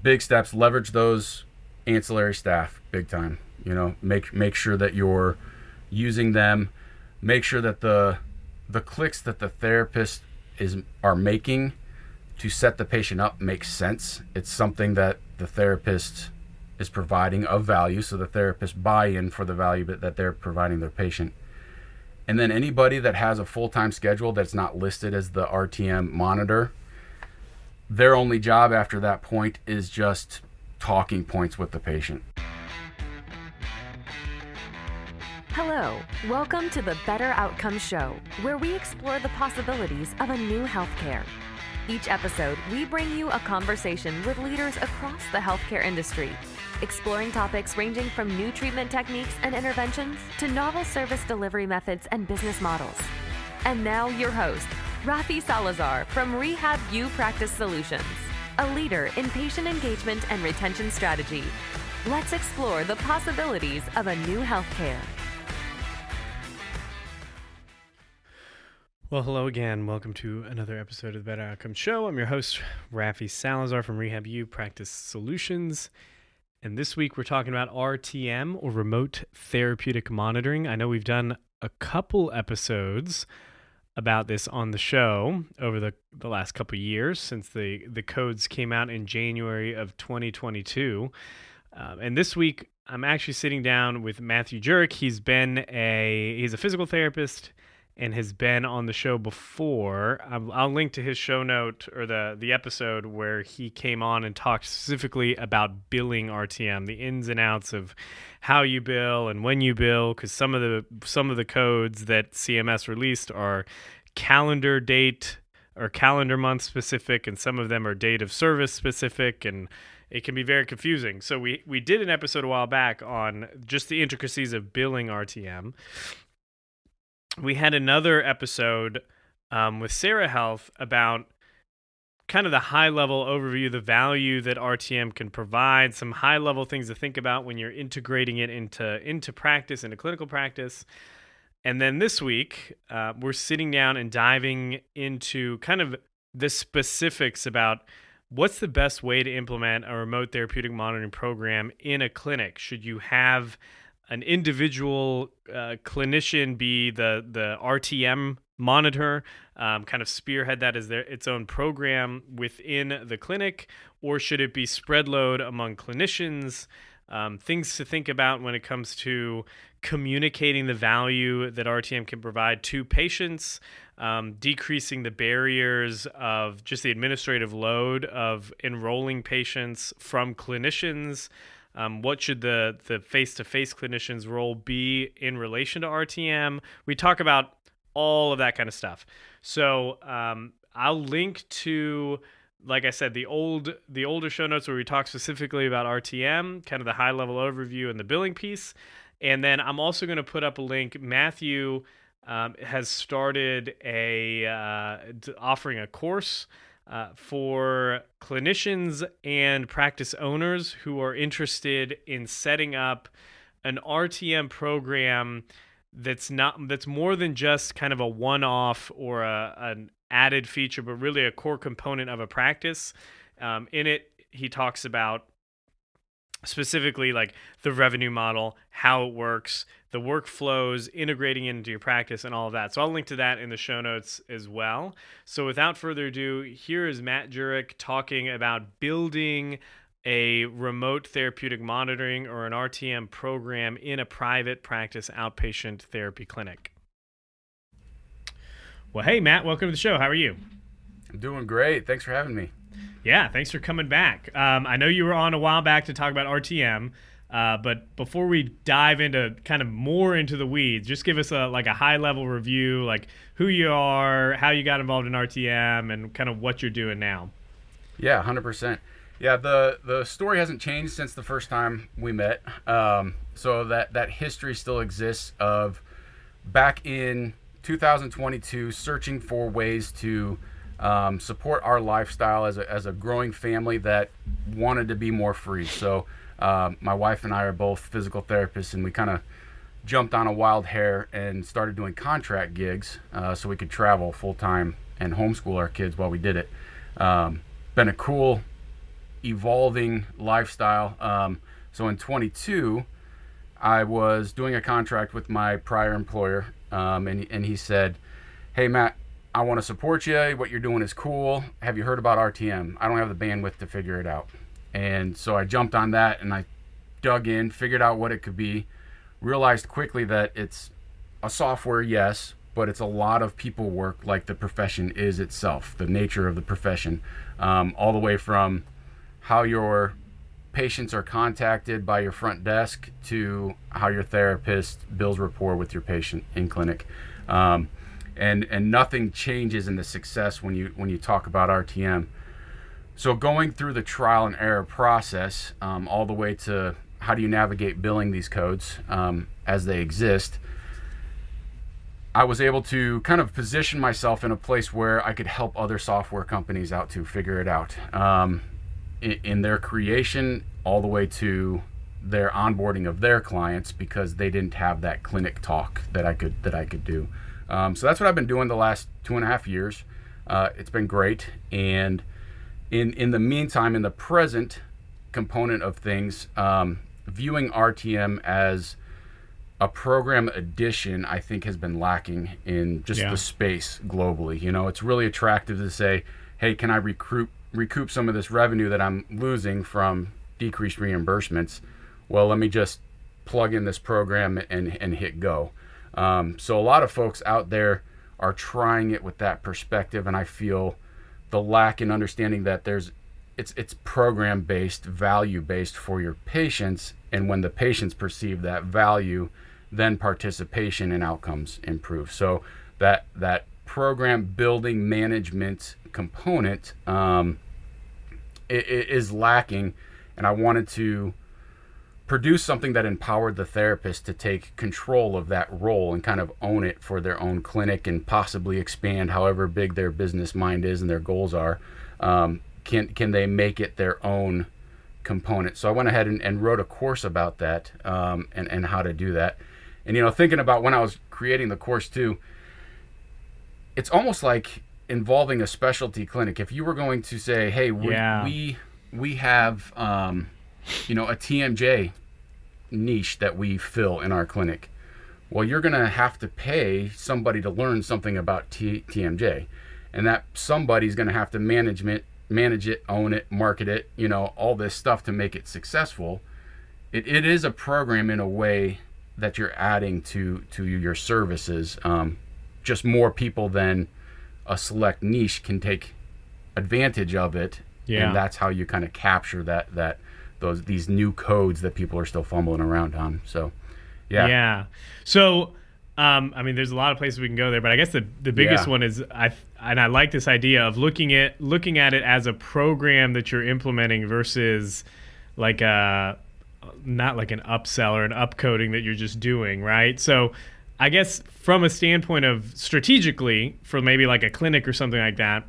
big steps. Leverage those ancillary staff big time. Make sure that you're using them. Make sure that the clicks that the therapist are making to set the patient up makes sense. It's something that the therapist is providing of value, so the therapist buy in for the value that they're providing their patient. And then anybody that has a full-time schedule that's not listed as the RTM monitor, their only job after that point is just talking points with the patient. Hello, welcome to the Better Outcomes Show, where we explore the possibilities of a new healthcare. Each episode, we bring you a conversation with leaders across the healthcare industry, exploring topics ranging from new treatment techniques and interventions to novel service delivery methods and business models. And now your host, Rafi Salazar from Rehab U Practice Solutions, a leader in patient engagement and retention strategy. Let's explore the possibilities of a new healthcare. Well, hello again. Welcome to another episode of the Better Outcomes Show. I'm your host, Rafi Salazar from Rehab U Practice Solutions. And this week we're talking about RTM, or remote therapeutic monitoring. I know we've done a couple episodes about this on the show over the last couple of years since the codes came out in January of 2022. And this week I'm actually sitting down with Matthew Jurek. He's a physical therapist and has been on the show before. I'll link to his show note or the episode where he came on and talked specifically about billing RTM, the ins and outs of how you bill and when you bill, because some of the codes that CMS released are calendar date or calendar month specific, and some of them are date of service specific, and it can be very confusing. So we did an episode a while back on just the intricacies of billing RTM. We had another episode with Sarah Health about kind of the high-level overview, the value that RTM can provide, some high-level things to think about when you're integrating it into practice, into clinical practice. And then this week, we're sitting down and diving into kind of the specifics about what's the best way to implement a remote therapeutic monitoring program in a clinic. Should you have an individual clinician be the RTM monitor, kind of spearhead that as its own program within the clinic, or should it be spread load among clinicians? Things to think about when it comes to communicating the value that RTM can provide to patients, decreasing the barriers of just the administrative load of enrolling patients from clinicians. What should the face-to-face clinician's role be in relation to RTM? We talk about all of that kind of stuff. So I'll link to, like I said, the older show notes where we talk specifically about RTM, kind of the high-level overview and the billing piece. And then I'm also going to put up a link. Matthew has started offering a course for clinicians and practice owners who are interested in setting up an RTM program that's more than just kind of a one-off or an added feature, but really a core component of a practice. In it, he talks about specifically like the revenue model, how it works, the workflows, integrating into your practice, and all of that. So I'll link to that in the show notes as well. So without further ado, here is Matt Jurek talking about building a remote therapeutic monitoring or an RTM program in a private practice outpatient therapy clinic. Well, hey, Matt, welcome to the show. How are you? I'm doing great. Thanks for having me. Yeah, thanks for coming back. I know you were on a while back to talk about RTM, but before we dive into kind of more into the weeds, just give us a high-level review, like who you are, how you got involved in RTM, and kind of what you're doing now. Yeah, 100%. Yeah, the story hasn't changed since the first time we met. So that history still exists of back in 2022 searching for ways to support our lifestyle as a growing family that wanted to be more free. So my wife and I are both physical therapists, and we kind of jumped on a wild hair and started doing contract gigs so we could travel full time and homeschool our kids while we did it. Been a cool evolving lifestyle. So in 22, I was doing a contract with my prior employer, and he said, "Hey Matt, I want to support you. What you're doing is cool. Have you heard about RTM? I don't have the bandwidth to figure it out." And so I jumped on that and I dug in, figured out what it could be, realized quickly that it's a software, yes, but it's a lot of people work, like the profession is itself, the nature of the profession, all the way from how your patients are contacted by your front desk to how your therapist builds rapport with your patient in clinic. And nothing changes in the success when you talk about RTM. So going through the trial and error process, all the way to how do you navigate billing these codes as they exist, I was able to kind of position myself in a place where I could help other software companies out to figure it out, in their creation all the way to their onboarding of their clients, because they didn't have that clinic talk that I could do. So that's what I've been doing the last 2.5 years. It's been great. And in the meantime, in the present component of things, viewing RTM as a program addition, I think, has been lacking in just the space globally. It's really attractive to say, hey, can I recoup some of this revenue that I'm losing from decreased reimbursements? Well, let me just plug in this program and hit go. So a lot of folks out there are trying it with that perspective, and I feel the lack in understanding that it's program based, value based for your patients, and when the patients perceive that value, then participation and outcomes improve. So that program building management component is lacking, and I wanted to produce something that empowered the therapist to take control of that role and kind of own it for their own clinic and possibly expand however big their business mind is and their goals are. Can they make it their own component? So I went ahead and wrote a course about that, and how to do that. And thinking about when I was creating the course too, it's almost like involving a specialty clinic. If you were going to say, hey, we have a TMJ niche that we fill in our clinic. Well, you're going to have to pay somebody to learn something about TMJ, and that somebody's going to have to manage it, own it, market it, all this stuff to make it successful. It is a program in a way that you're adding to your services. Just more people than a select niche can take advantage of it, and that's how you kind of capture these new codes that people are still fumbling around on. So, yeah. So, there's a lot of places we can go there, but I guess the biggest one is I like this idea of looking at it as a program that you're implementing versus like not like an upsell or an upcoding that you're just doing, right? So, I guess from a standpoint of strategically for maybe like a clinic or something like that,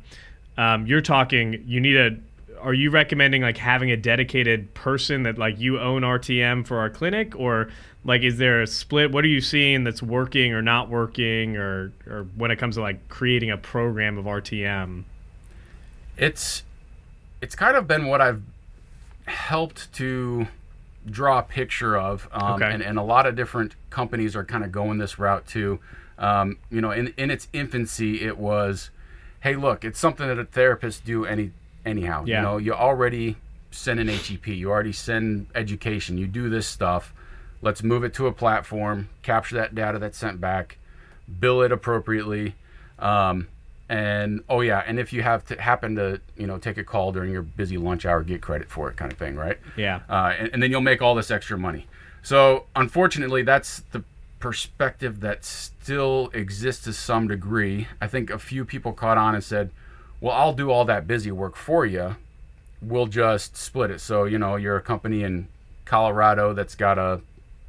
you're talking are you recommending like having a dedicated person that like you own RTM for our clinic, or like is there a split? What are you seeing that's working or not working, or when it comes to like creating a program of RTM? It's kind of been what I've helped to draw a picture of, and a lot of different companies are kind of going this route too. In its infancy, it was, hey, look, it's something that a therapist do anyhow. You already send an HEP, you already send education, you do this stuff. Let's move it to a platform, capture that data that's sent back, bill it appropriately, and if you happen to take a call during your busy lunch hour, get credit for it, kind of thing, right? Yeah. And then you'll make all this extra money. So unfortunately, that's the perspective that still exists to some degree. I think a few people caught on and said, well, I'll do all that busy work for you. We'll just split it. So, you're a company in Colorado that's got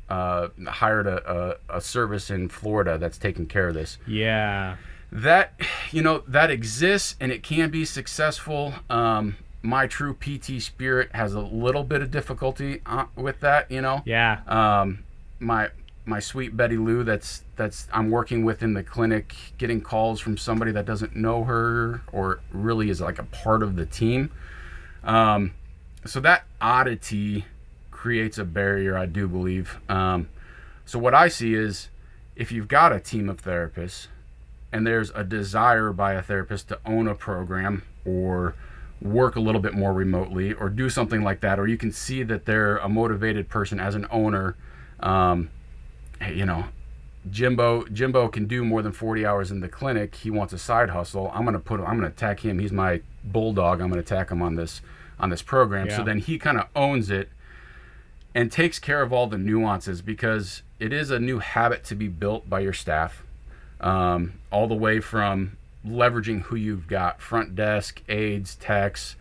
hired a service in Florida that's taking care of this. Yeah. That exists and it can be successful. My true PT spirit has a little bit of difficulty with that, Yeah. My sweet Betty Lou that's I'm working with in the clinic, getting calls from somebody that doesn't know her or really is like a part of the team. so that oddity creates a barrier, I do believe. So what I see is, if you've got a team of therapists and there's a desire by a therapist to own a program or work a little bit more remotely or do something like that, or you can see that they're a motivated person as an owner, Jimbo can do more than 40 hours in the clinic. He wants a side hustle. I'm gonna attack him. He's my bulldog. I'm gonna attack him on this program. So then he kind of owns it and takes care of all the nuances, because it is a new habit to be built by your staff, all the way from leveraging who you've got, front desk, aides, techs,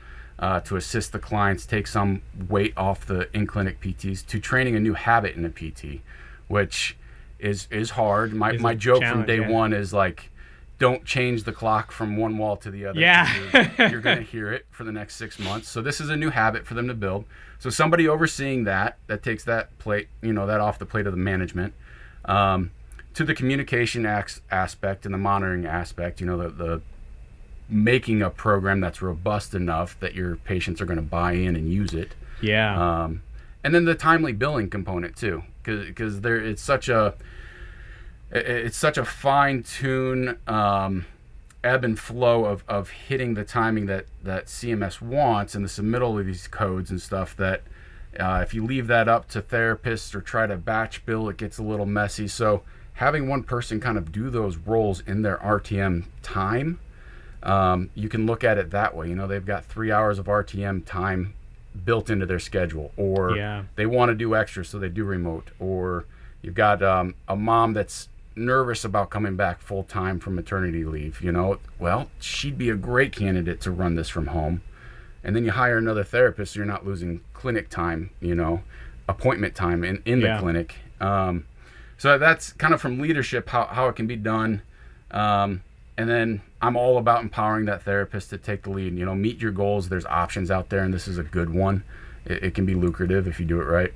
to assist the clients, take some weight off the in-clinic PTs, to training a new habit in a PT, which is hard. My joke from day one is like, don't change the clock from one wall to the other. Yeah. You're going to hear it for the next 6 months. So this is a new habit for them to build. So somebody overseeing that takes that plate, that off the plate of the management, to the communication aspect and the monitoring aspect, the making a program that's robust enough that your patients are going to buy in and use it. Yeah. And then the timely billing component too, because it's such a fine tune ebb and flow of hitting the timing that CMS wants and the submittal of these codes and stuff, that if you leave that up to therapists or try to batch bill, it gets a little messy. So having one person kind of do those roles in their RTM time, you can look at it that way. They've got 3 hours of RTM time built into their schedule, or they want to do extra, so they do remote, or you've got a mom that's nervous about coming back full time from maternity leave. Well, she'd be a great candidate to run this from home, and then you hire another therapist, so you're not losing clinic time, appointment time in the clinic. So that's kind of from leadership how it can be done. And then I'm all about empowering that therapist to take the lead. Meet your goals. There's options out there, and this is a good one. It can be lucrative if you do it right.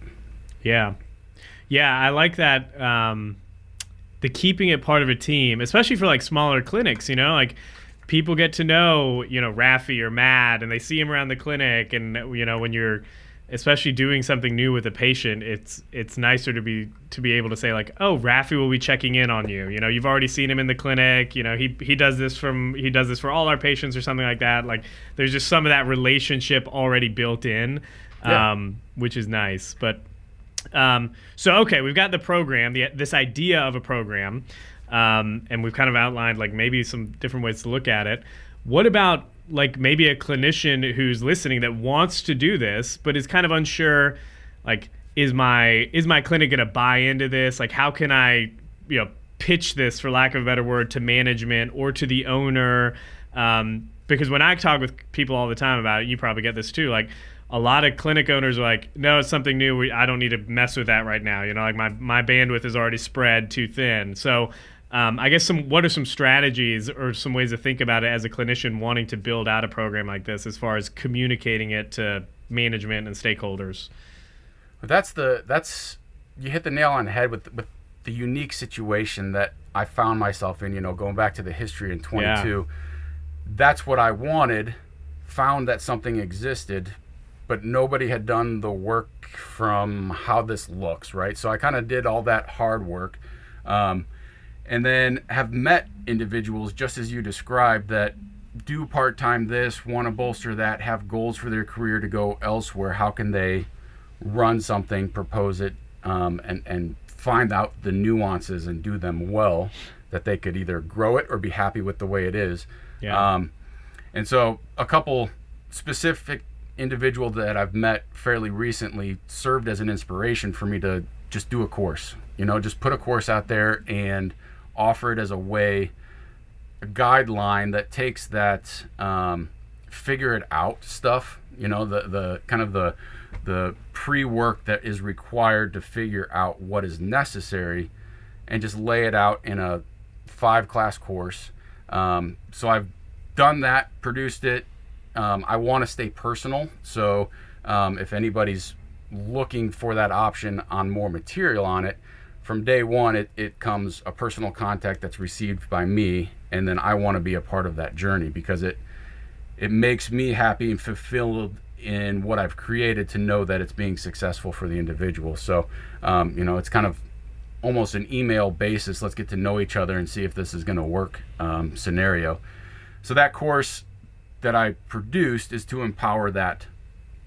Yeah. I like that. The keeping it part of a team, especially for like smaller clinics, like people get to know, Rafi or Matt, and they see him around the clinic, and when you're especially doing something new with a patient, it's nicer to be able to say like, oh, Rafi will be checking in on you. You've already seen him in the clinic. He does this for all our patients or something like that. Like there's just some of that relationship already built in, which is nice. But so okay, we've got the program, this idea of a program, and we've kind of outlined like maybe some different ways to look at it. What about like maybe a clinician who's listening that wants to do this but is kind of unsure, like is my clinic going to buy into this? Like how can I pitch this, for lack of a better word, to management or to the owner? Because when I talk with people all the time about it, you probably get this too, like a lot of clinic owners are like, no, it's something new, I don't need to mess with that right now, like my bandwidth is already spread too thin. So I guess what are some strategies or some ways to think about it as a clinician wanting to build out a program like this, as far as communicating it to management and stakeholders? That's you hit the nail on the head with the unique situation that I found myself in. Going back to the history in 22, that's what I wanted. Found that something existed, but nobody had done the work from how this looks, right? So I kind of did all that hard work. And then have met individuals, just as you described, that do part-time this, want to bolster that, have goals for their career to go elsewhere. How can they run something, propose it, and find out the nuances and do them well, that they could either grow it or be happy with the way it is. And so a couple specific individuals that I've met fairly recently served as an inspiration for me to just do a course. Just put a course out there and offer it as a guideline that takes that figure it out stuff, the kind of the pre-work that is required to figure out what is necessary, and just lay it out in a 5-class course. So I've done that, produced it. I want to stay personal, so if anybody's looking for that option on more material on it, from day one, it comes a personal contact that's received by me, and then I want to be a part of that journey, because it makes me happy and fulfilled in what I've created to know that it's being successful for the individual. So, it's kind of almost an email basis. Let's get to know each other and see if this is going to work scenario. So that course that I produced is to empower that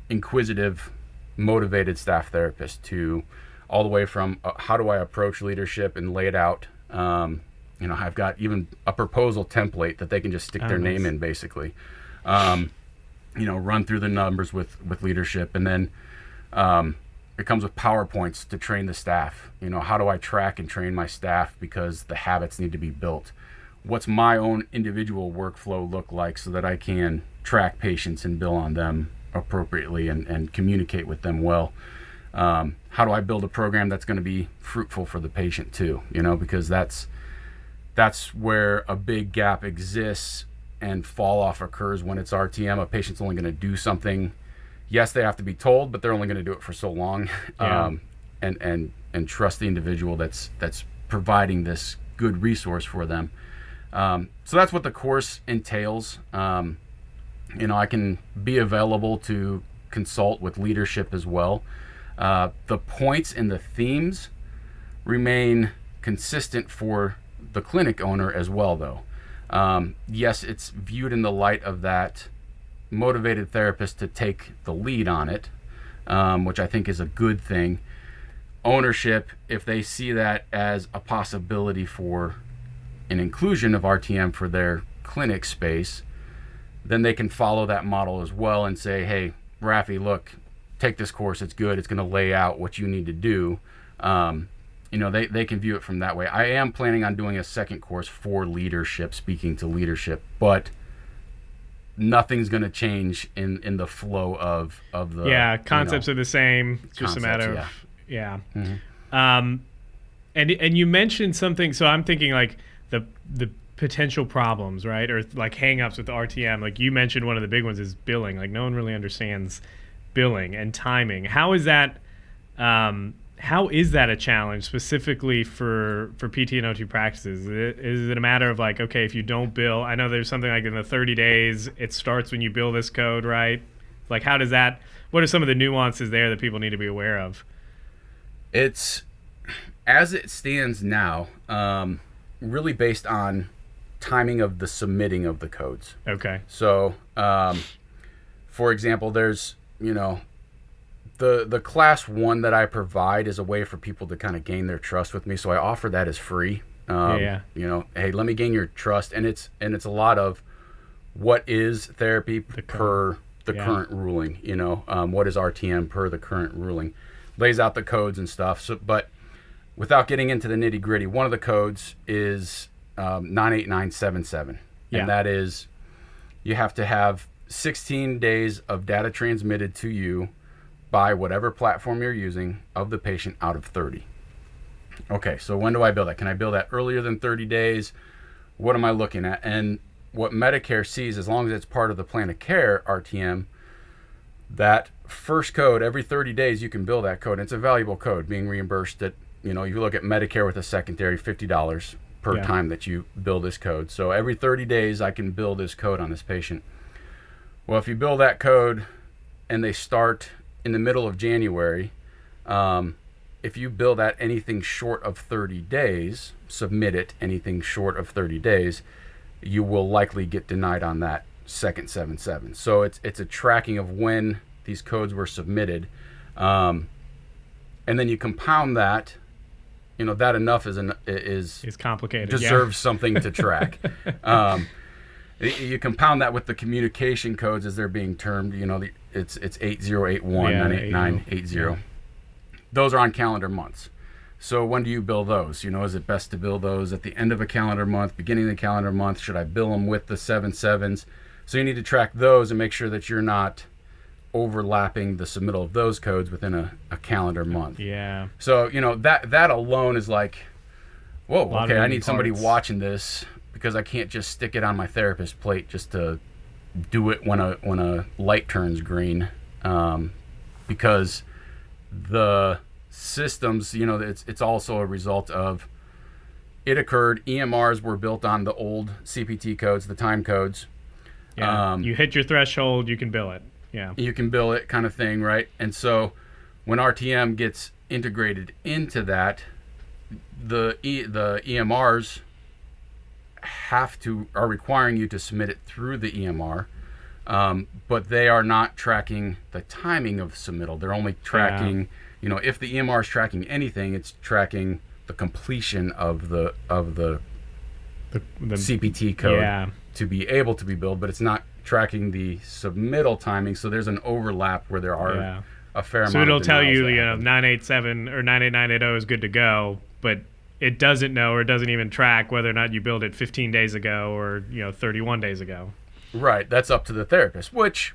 inquisitive, motivated staff therapist to all the way from how do I approach leadership and lay it out. I've got even a proposal template that they can just stick their name in, basically. Run through the numbers with leadership, and then it comes with PowerPoints to train the staff. How do I track and train my staff, because the habits need to be built? What's my own individual workflow look like so that I can track patients and bill on them appropriately and communicate with them well? How do I build a program that's going to be fruitful for the patient too? Because that's where a big gap exists and fall off occurs when it's RTM. A patient's only going to do something. Yes, they have to be told, but they're only going to do it for so long. Yeah. And trust the individual that's providing this good resource for them. So that's what the course entails. I can be available to consult with leadership as well. The points and the themes remain consistent for the clinic owner as well, though. Yes, it's viewed in the light of that motivated therapist to take the lead on it, which I think is a good thing. Ownership, if they see that as a possibility for an inclusion of RTM for their clinic space, then they can follow that model as well and say, hey, Rafi, look, take this course. It's good. It's going to lay out what you need to do. They can view it from that way. I am planning on doing a second course for leadership, speaking to leadership, but nothing's going to change in the flow of the concepts are the same. It's just a matter of Mm-hmm. And you mentioned something, so I'm thinking like the potential problems, right? Or like hang-ups with the RTM. Like you mentioned, one of the big ones is billing. Like no one really understands billing and timing. How is that a challenge specifically for PT and OT practices? Is it a matter of like, okay, if you don't bill, I know there's something like in the 30 days, it starts when you bill this code, right? Like what are some of the nuances there that people need to be aware of? It's, as it stands now, really based on timing of the submitting of the codes. Okay. So, for example, there's, the class 1 that I provide is a way for people to kind of gain their trust with me. So I offer that as free. Hey, let me gain your trust. And it's a lot of what is therapy per the current ruling, what is RTM per the current ruling, lays out the codes and stuff. So, but without getting into the nitty gritty, one of the codes is 98977. And that is, you have to have 16 days of data transmitted to you by whatever platform you're using of the patient out of 30. Okay, so when do I bill that? Can I bill that earlier than 30 days? What am I looking at? And what Medicare sees, as long as it's part of the plan of care, RTM, that first code, every 30 days you can bill that code. And it's a valuable code being reimbursed at, you look at Medicare with a secondary $50 per time that you bill this code. So every 30 days I can bill this code on this patient. Well, if you bill that code and they start in the middle of January, if you bill that anything short of 30 days, submit it anything short of 30 days, you will likely get denied on that second 77. So it's a tracking of when these codes were submitted. And then you compound that, that enough is complicated. Deserves something to track. You compound that with the communication codes as they're being termed. It's 8081, 98980. Those are on calendar months. So when do you bill those? Is it best to bill those at the end of a calendar month, beginning of the calendar month? Should I bill them with the 77s? So you need to track those and make sure that you're not overlapping the submittal of those codes within a calendar month. Yeah. So, that alone is like, whoa, okay, I need somebody parts. watching this, because I can't just stick it on my therapist's plate just to do it when a light turns green, because the systems, it's also a result of it occurred. EMRs were built on the old CPT codes, the time codes. Yeah. You hit your threshold, you can bill it. Yeah. You can bill it kind of thing, right? And so when RTM gets integrated into that, the EMRs are requiring you to submit it through the EMR, but they are not tracking the timing of submittal. They're only tracking, if the EMR is tracking anything, it's tracking the completion of the CPT code to be able to be billed, but it's not tracking the submittal timing. So there's an overlap where there are a fair amount. So it'll of tell you, 987 987 or 98980 is good to go, but it doesn't know or doesn't even track whether or not you billed it 15 days ago or 31 days ago. Right. That's up to the therapist, which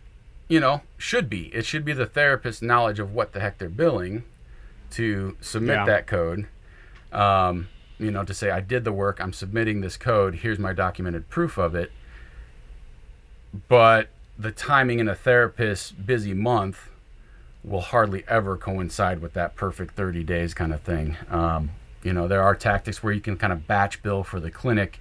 should be. It should be the therapist's knowledge of what the heck they're billing to submit that code. To say, I did the work, I'm submitting this code, here's my documented proof of it. But the timing in a therapist's busy month will hardly ever coincide with that perfect 30 days kind of thing. There are tactics where you can kind of batch bill for the clinic,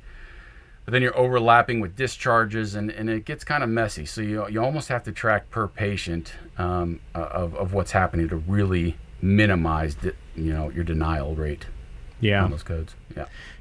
but then you're overlapping with discharges and it gets kind of messy. So you almost have to track per patient of what's happening to really minimize your denial rate on those codes.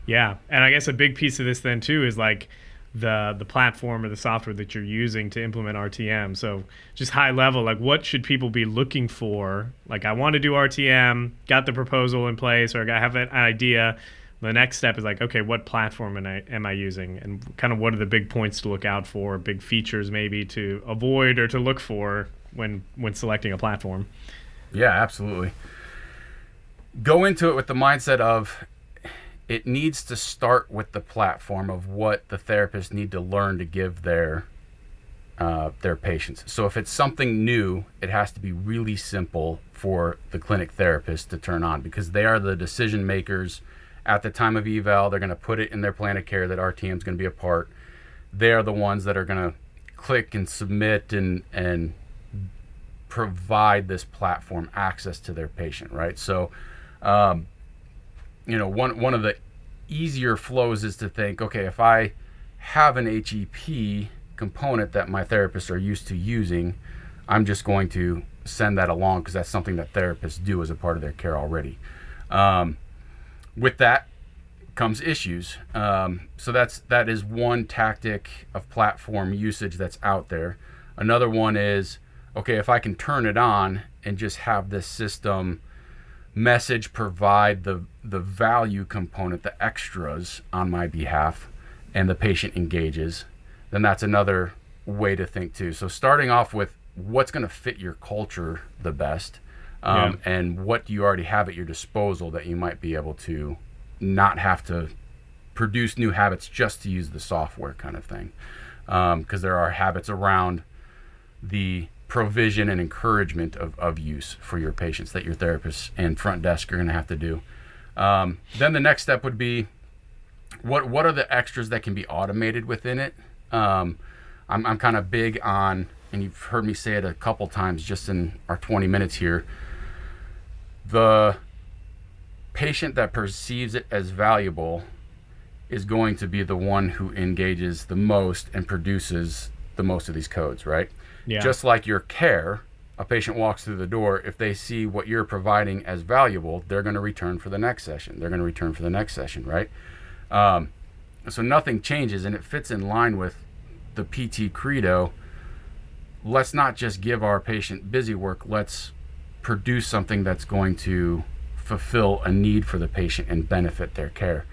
Yeah. And I guess a big piece of this then too is like the platform or the software that you're using to implement RTM. So just high level, like what should people be looking for? Like I want to do RTM, got the proposal in place, or I have an idea. The next step is like, okay, what platform am I using? And kind of what are the big points to look out for, big features maybe to avoid or to look for when selecting a platform? Yeah, absolutely. Go into it with the mindset of it needs to start with the platform of what the therapists need to learn to give their patients. So if it's something new, it has to be really simple for the clinic therapist to turn on, because they are the decision makers at the time of eval. They're going to put it in their plan of care that RTM is going to be a part. They are the ones that are going to click and submit and provide this platform access to their patient, right? So one of the easier flows is to think, okay, if I have an HEP component that my therapists are used to using, I'm just going to send that along because that's something that therapists do as a part of their care already. With that comes issues. So that is one tactic of platform usage that's out there. Another one is, okay, if I can turn it on and just have this system message provide the value component, the extras on my behalf, and the patient engages, then that's another way to think too. So starting off with what's going to fit your culture the best, and what do you already have at your disposal that you might be able to not have to produce new habits just to use the software kind of thing. Because there are habits around the provision and encouragement of use for your patients that your therapists and front desk are going to have to do. Then the next step would be, what are the extras that can be automated within it? I'm kind of big on, and you've heard me say it a couple times just in our 20 minutes here, the patient that perceives it as valuable is going to be the one who engages the most and produces the most of these codes, right? Yeah. Just like your care, a patient walks through the door, if they see what you're providing as valuable, they're going to return for the next session. They're going to return for the next session, right? So nothing changes, and it fits in line with the PT credo. Let's not just give our patient busy work. Let's produce something that's going to fulfill a need for the patient and benefit their care.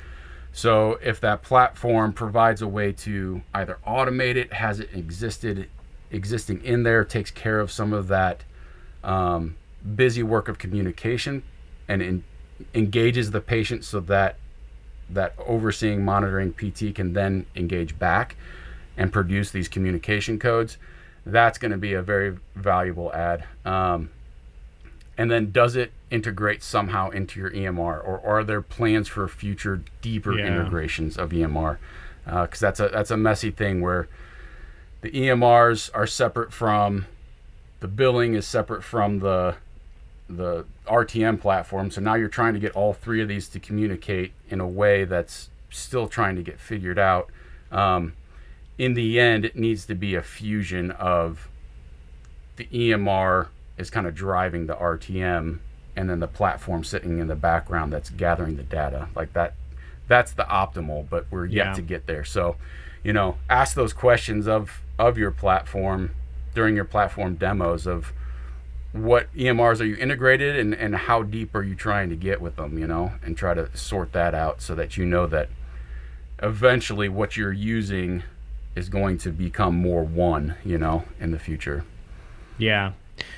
So if that platform provides a way to either automate it, has it existing in there, takes care of some of that busy work of communication and engages the patient so that overseeing, monitoring PT can then engage back and produce these communication codes, that's going to be a very valuable add. And then does it integrate somehow into your EMR, or are there plans for future deeper integrations of EMR? Because that's a messy thing where the EMRs are separate from the billing, is separate from the RTM platform. So now you're trying to get all three of these to communicate in a way that's still trying to get figured out. In the end, it needs to be a fusion of the EMR is kind of driving the RTM, and then the platform sitting in the background that's gathering the data. Like that's the optimal, but we're yet to get there. So, ask those questions of your platform during your platform demos of what EMRs are you integrated and how deep are you trying to get with them, and try to sort that out so that that eventually what you're using is going to become more one, in the future. Yeah.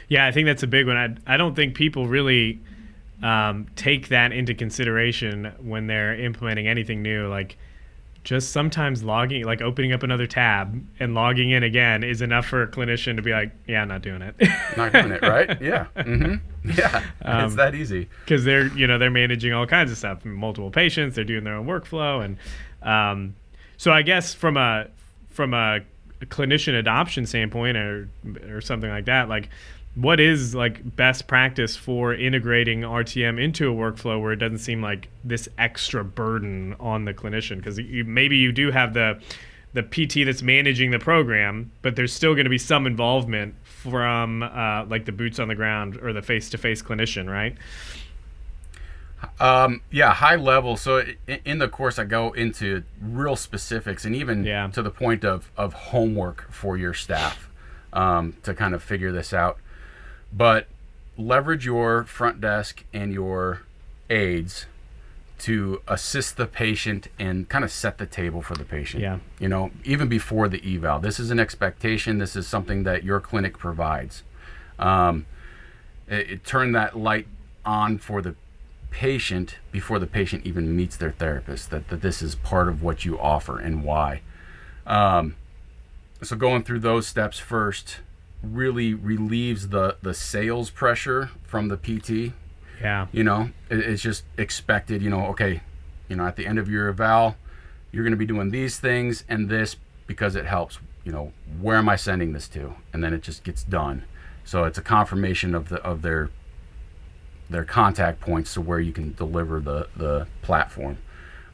Yeah, I think that's a big one. I don't think people really take that into consideration when they're implementing anything new. Like, just sometimes logging, like opening up another tab and logging in again is enough for a clinician to be like, yeah, I'm not doing it. Not doing it, right? Yeah. Mm-hmm. Yeah. It's that easzy. Because they're managing all kinds of stuff, multiple patients, they're doing their own workflow. And so I guess from a clinician adoption standpoint or something like that, like, what is like best practice for integrating RTM into a workflow where it doesn't seem like this extra burden on the clinician? Because maybe you do have the PT that's managing the program, but there's still going to be some involvement from like the boots on the ground or the face-to-face clinician, right? High level. So in the course, I go into real specifics and even to the point of homework for your staff to kind of figure this out. But leverage your front desk and your aides to assist the patient and kind of set the table for the patient. Yeah. Even before the eval. This is an expectation. This is something that your clinic provides. Turn that light on for the patient before the patient even meets their therapist, that this is part of what you offer and why. So going through those steps first really relieves the sales pressure from the PT. Yeah. It's just expected, okay, at the end of your eval, you're going to be doing these things and this because it helps. Where am I sending this to? And then it just gets done. So it's a confirmation of their contact points to where you can deliver the platform.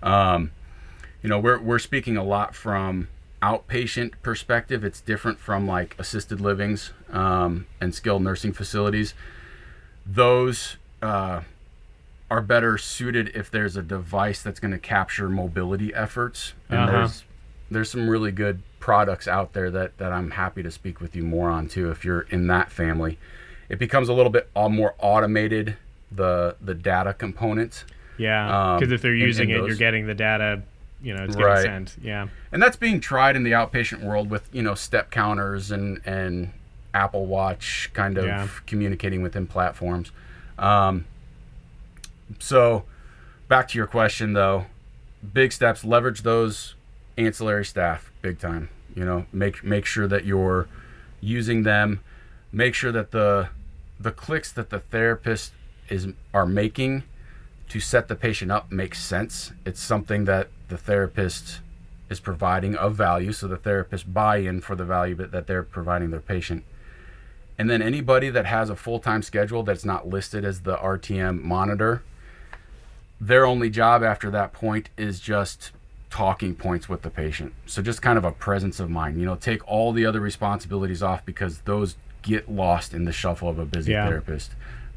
We're speaking a lot from outpatient perspective. It's different from like assisted livings and skilled nursing facilities. Those are better suited if there's a device that's going to capture mobility efforts. And there's some really good products out there that I'm happy to speak with you more on too if you're in that family. It becomes a little bit more automated, the data component. Yeah, because if they're using it, you're getting the data, it's getting sent. Yeah. And that's being tried in the outpatient world with, step counters and Apple Watch kind of communicating within platforms. So back to your question though, big steps, leverage those ancillary staff big time. Make sure that you're using them, make sure that the clicks that the therapist are making to set the patient up makes sense. It's something that the therapist is providing of value, so the therapist buy in for the value that they're providing their patient. And then anybody that has a full-time schedule that's not listed as the RTM monitor, their only job after that point is just talking points with the patient. So just kind of a presence of mind. Take all the other responsibilities off because those get lost in the shuffle of a busy therapist.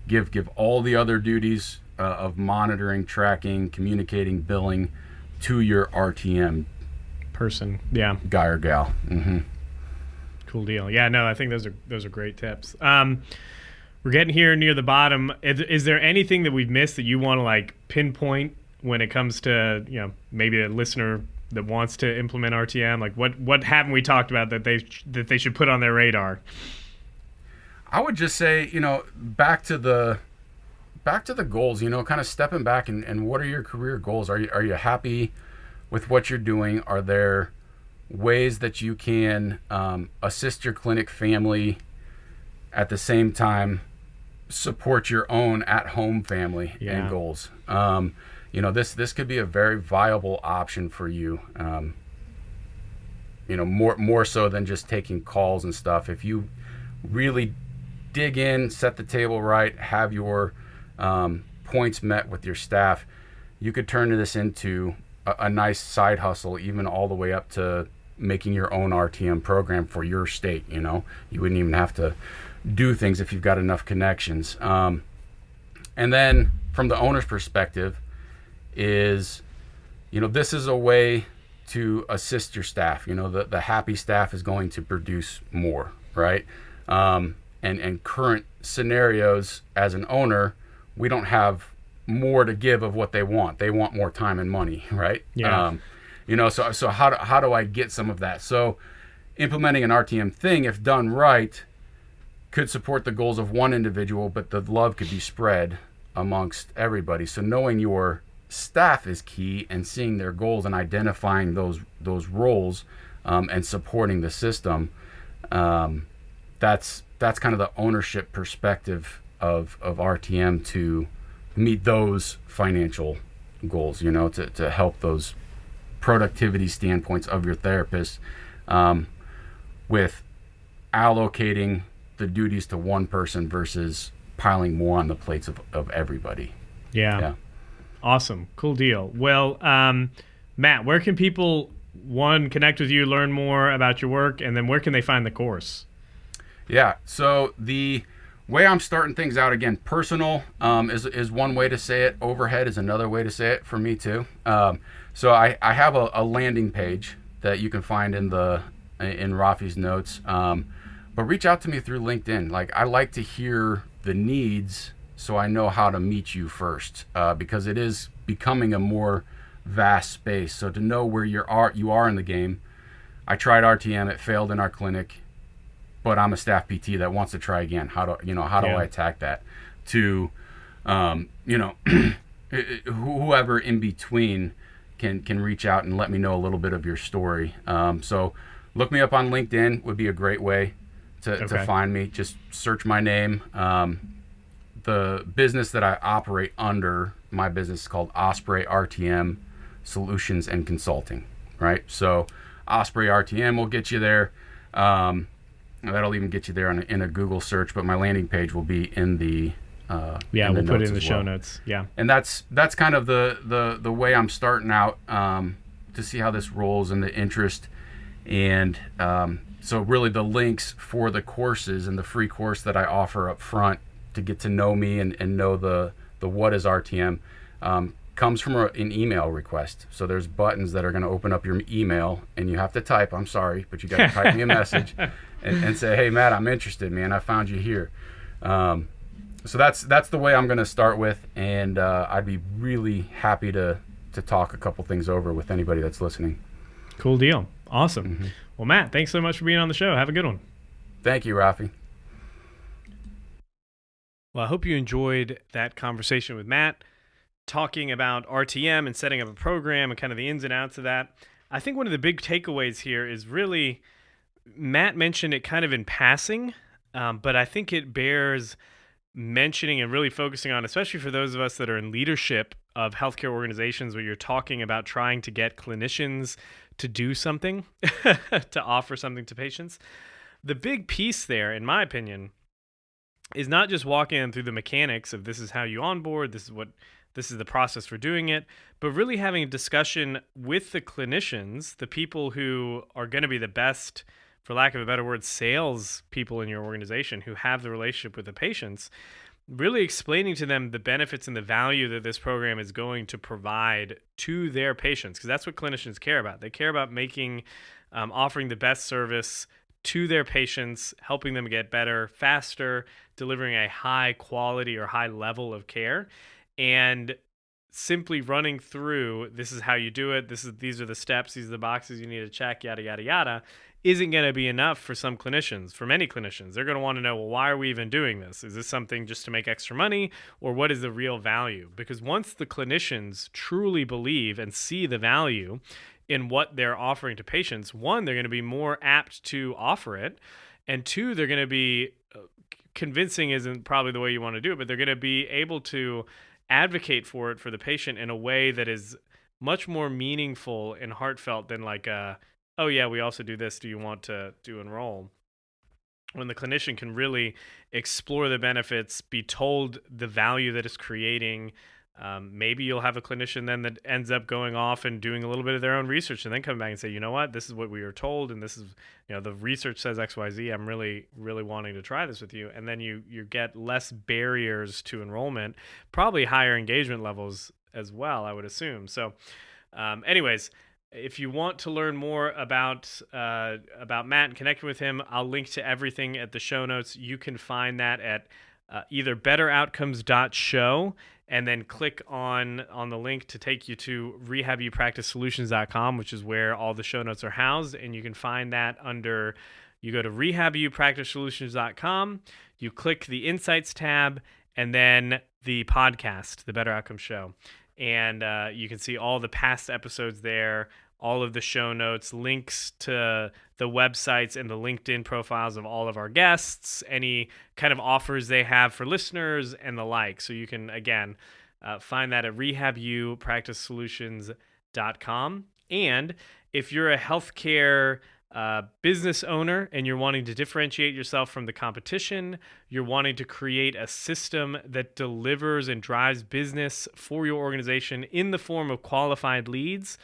Give all the other duties of monitoring, tracking, communicating, billing to your RTM person. Yeah. Guy or gal. Mm-hmm. Cool deal. Yeah, no, I think those are great tips. We're getting here near the bottom. Is there anything that we've missed that you want to like pinpoint when it comes to, maybe a listener that wants to implement RTM? Like what haven't we talked about that they should put on their radar? I would just say, back to the goals, kind of stepping back and what are your career goals? Are you happy with what you're doing? Are there ways that you can assist your clinic family at the same time support your own at-home family and goals? This could be a very viable option for you. More so than just taking calls and stuff. If you really dig in, set the table right, have your points met with your staff, you could turn this into a nice side hustle, even all the way up to making your own RTM program for your state. You wouldn't even have to do things if you've got enough connections. And then from the owner's perspective is, this is a way to assist your staff. The happy staff is going to produce more, right? And current scenarios as an owner, we don't have more to give of what they want. They want more time and money, right? Yeah. So how do I get some of that? So implementing an RTM thing, if done right, could support the goals of one individual, but the love could be spread amongst everybody. So knowing your staff is key, and seeing their goals and identifying those roles, and supporting the system. That's kind of the ownership perspective of RTM to meet those financial goals, to help those productivity standpoints of your therapist, with allocating the duties to one person versus piling more on the plates of everybody. Yeah. Awesome. Cool deal. Well, Matt, where can people, one, connect with you, learn more about your work, and then where can they find the course? Yeah. So the way I'm starting things out, again, personal is one way to say it. Overhead is another way to say it for me too. So I have a landing page that you can find in Rafi's notes. But reach out to me through LinkedIn. Like, I like to hear the needs so I know how to meet you first, because it is becoming a more vast space. So to know where you are in the game. I tried RTM, it failed in our clinic, but I'm a staff PT that wants to try again. How do I attack that? To whoever in between can reach out and let me know a little bit of your story. So look me up on LinkedIn would be a great way to find me. Just search my name. The business that I operate under, my business is called Osprey RTM Solutions and Consulting, right? So Osprey RTM will get you there. That'll even get you there in a Google search, but my landing page will be in the we'll put it in the show notes. Yeah. And that's kind of the way I'm starting out, to see how this rolls and the interest. And so really the links for the courses and the free course that I offer up front to get to know me and know the what is RTM, comes from an email request. So there's buttons that are going to open up your email, and you have to type, I'm sorry, but you got to type me a message and say, hey, Matt, I'm interested, man. I found you here. So that's the way I'm going to start with, and I'd be really happy to talk a couple things over with anybody that's listening. Cool deal. Awesome. Mm-hmm. Well, Matt, thanks so much for being on the show. Have a good one. Thank you, Rafi. Well, I hope you enjoyed that conversation with Matt, talking about RTM and setting up a program and kind of the ins and outs of that. I think one of the big takeaways here is really, Matt mentioned it kind of in passing, but I think it bears mentioning and really focusing on, especially for those of us that are in leadership of healthcare organizations where you're talking about trying to get clinicians to do something, to offer something to patients. The big piece there, in my opinion, is not just walking them through the mechanics of this is how you onboard, this is the process for doing it, but really having a discussion with the clinicians, the people who are going to be the best, for lack of a better word, sales people in your organization who have the relationship with the patients, really explaining to them the benefits and the value that this program is going to provide to their patients, because that's what clinicians care about. They care about offering the best service to their patients, helping them get better, faster, delivering a high quality or high level of care. And simply running through, this is how you do it, these are the steps, these are the boxes you need to check, yada, yada, yada, isn't going to be enough for some clinicians. For many clinicians, they're going to want to know, well, why are we even doing this? Is this something just to make extra money, or what is the real value? Because once the clinicians truly believe and see the value in what they're offering to patients, one, they're going to be more apt to offer it, and two, they're going to be, convincing isn't probably the way you want to do it, but they're going to be able to advocate for it for the patient in a way that is much more meaningful and heartfelt than like oh yeah, we also do this, do you want to enroll? When the clinician can really explore the benefits, be told the value that it's creating, Maybe you'll have a clinician then that ends up going off and doing a little bit of their own research and then come back and say, you know what, this is what we were told, and this is, the research says XYZ. I'm really, really wanting to try this with you. And then you get less barriers to enrollment, probably higher engagement levels as well, I would assume. So anyways, if you want to learn more about Matt and connecting with him, I'll link to everything at the show notes. You can find that at either betteroutcomes.show, and then click on the link to take you to rehabuppracticesolutions.com, which is where all the show notes are housed. And you can find that under, you go to rehabuppracticesolutions.com, you click the Insights tab, and then the podcast, The Better Outcomes Show. And you can see all the past episodes there, all of the show notes, links to the websites and the LinkedIn profiles of all of our guests, any kind of offers they have for listeners, and the like. So you can, again, find that at rehabuppracticesolutions.com. And if you're a healthcare business owner and you're wanting to differentiate yourself from the competition, you're wanting to create a system that delivers and drives business for your organization in the form of qualified leads,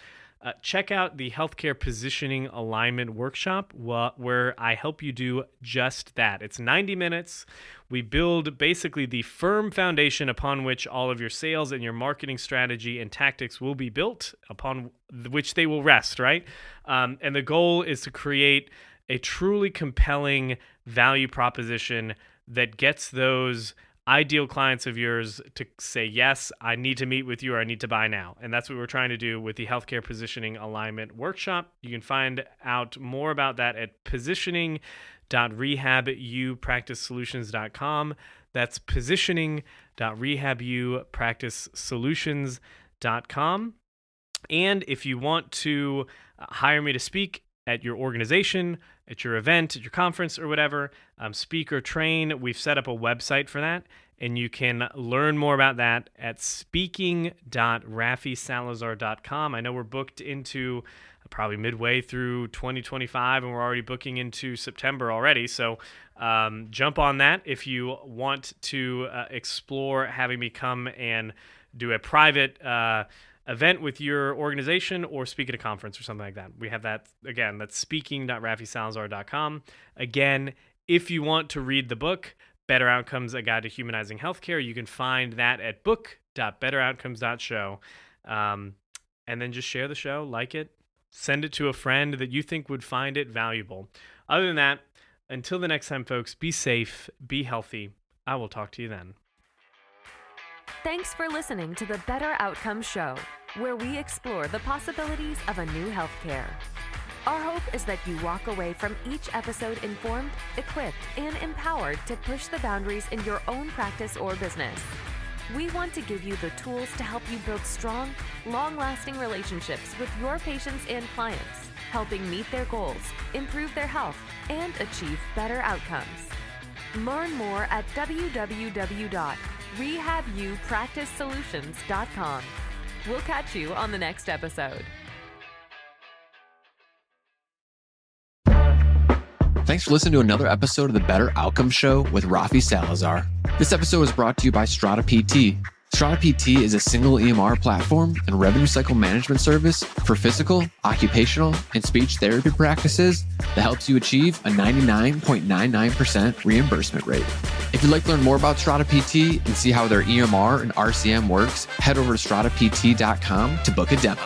check out the Healthcare Positioning Alignment Workshop, where I help you do just that. It's 90 minutes. We build basically the firm foundation upon which all of your sales and your marketing strategy and tactics will be built, upon which they will rest, right? And the goal is to create a truly compelling value proposition that gets those ideal clients of yours to say, yes, I need to meet with you, or I need to buy now. And that's what we're trying to do with the Healthcare Positioning Alignment Workshop. You can find out more about that at positioning.rehabuppracticesolutions.com. That's positioning.rehabuppracticesolutions.com. And if you want to hire me to speak at your organization, at your event, at your conference, or whatever, speak or train, we've set up a website for that, and you can learn more about that at speaking.rafisalazar.com. I know we're booked into probably midway through 2025, and we're already booking into September already, so jump on that if you want to explore having me come and do a private event with your organization or speak at a conference or something like that. We have that, again, that's speaking.rafisalazar.com. Again, if you want to read the book, Better Outcomes, A Guide to Humanizing Healthcare, you can find that at book.betteroutcomes.show. And then just share the show, like it, send it to a friend that you think would find it valuable. Other than that, until the next time, folks, be safe, be healthy. I will talk to you then. Thanks for listening to the Better Outcomes Show, where we explore the possibilities of a new healthcare. Our hope is that you walk away from each episode informed, equipped, and empowered to push the boundaries in your own practice or business. We want to give you the tools to help you build strong, long-lasting relationships with your patients and clients, helping meet their goals, improve their health, and achieve better outcomes. Learn more at www.rehabuppracticesolutions.com. We'll catch you on the next episode. Thanks for listening to another episode of the Better Outcomes Show with Rafi Salazar. This episode is brought to you by Strata PT. Strata PT is a single EMR platform and revenue cycle management service for physical, occupational, and speech therapy practices that helps you achieve a 99.99% reimbursement rate. If you'd like to learn more about Strata PT and see how their EMR and RCM works, head over to stratapt.com to book a demo.